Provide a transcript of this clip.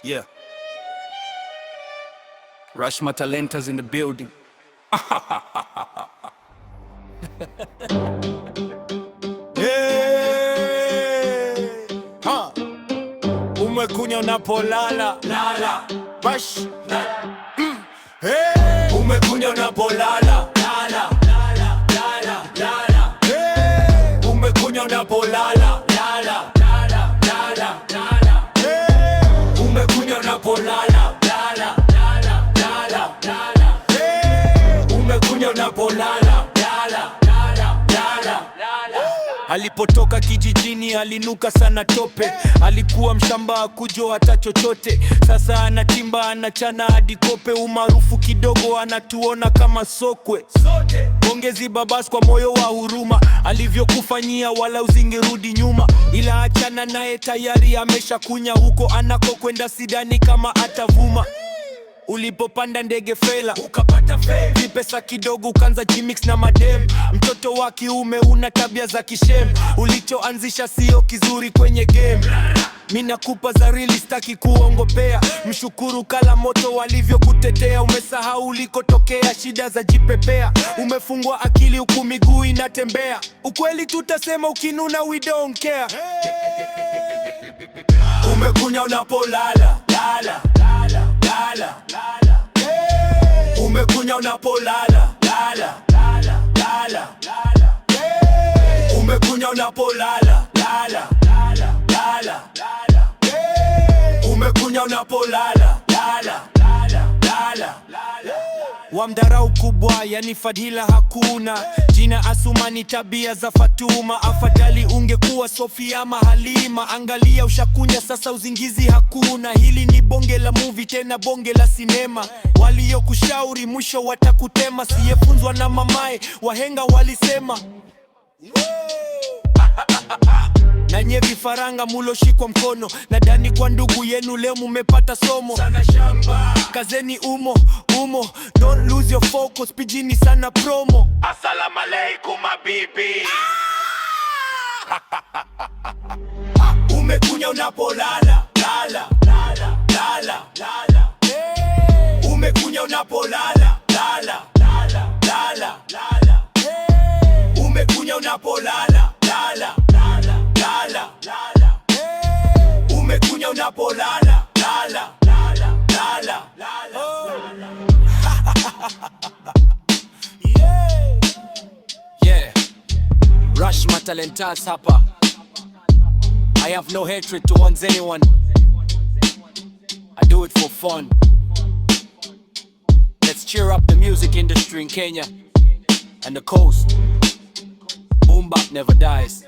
Yeah. Rush Matalentas in the building. Hey! Ha! Umekunya unapolala lala. Rush. Hey! Umekunya unapolala lala. Lala, lala, lala. Hey! Umekunya unapolala lala. Lala, lala, lala. Hey! Umekunya unapolala lala. Lala, lala, lala. Hey! Umekunya unapolala lala. Lala, lala, lala. Alipotoka kijijini alinuka sana tope, alikuwa mshamba kujo hata chochote. Sasa anatimba anachana hadi kope, umaarufu kidogo anatuona kama sokwe. Pongezi babas kwa moyo wa huruma, alivyokufanyia wala usingerudi nyuma. Ila achana naye tayari ameshakunya, huko anakokwenda sidani kama atavuma. Ulipopanda ndege fela ukapata fame, vipesa kidogo ukanza jimix na madem. Mtoto wa kiume una tabia za kishem, ulichoanzisha sio kizuri kwenye game. Mina kupa za real staki kuongopea, mshukuru kala moto walivyokutetea. Umesahau ulikotokea, shida za jipepea. Umefungwa akili huku miguu inatembea, ukweli tutasema ukinuna we don't care. Umekunya unapolala lala. Lala, lala. Hey! Umekunya unapolala lala. Lala, lala, lala. Hey! Umekunya unapolala lala. Lala, lala, lala. Hey! Umekunya unapolala lala. Lala, lala, lala. Wamdarau kubwa yani fadhila hakuna, jina Asumani tabia za Fatuma. Afadhali ungekuwa Sofia ama Halima, angalia ushakunya sasa uzingizi hakuna. Hili ni bonge la movie tena bonge la sinema, waliokushauri mwisho watakutema. Siyefunzwa na mamae, wahenga walisema. Na nye vifaranga muloshikwa mkono, nadhani kwa ndugu yenu leo mumepata somo. Sana shamba, kazeni umo, don't lose your focus, pijini sana promo. Assalamu alaikum habibi. Umekunya unapolala lala. Lala, lala, lala. Hey! Umekunya unapolala lala. Lala, lala, lala. Hey! Umekunya unapolala lala. Lala, lala, lala. Hey! Umekunya unapolala lala. Lala, lala, lala. Yeah. Rush Matalentas hapa. I have no hatred towards anyone. I do it for fun. Let's cheer up the music industry in Kenya and the coast. Boom bap never dies.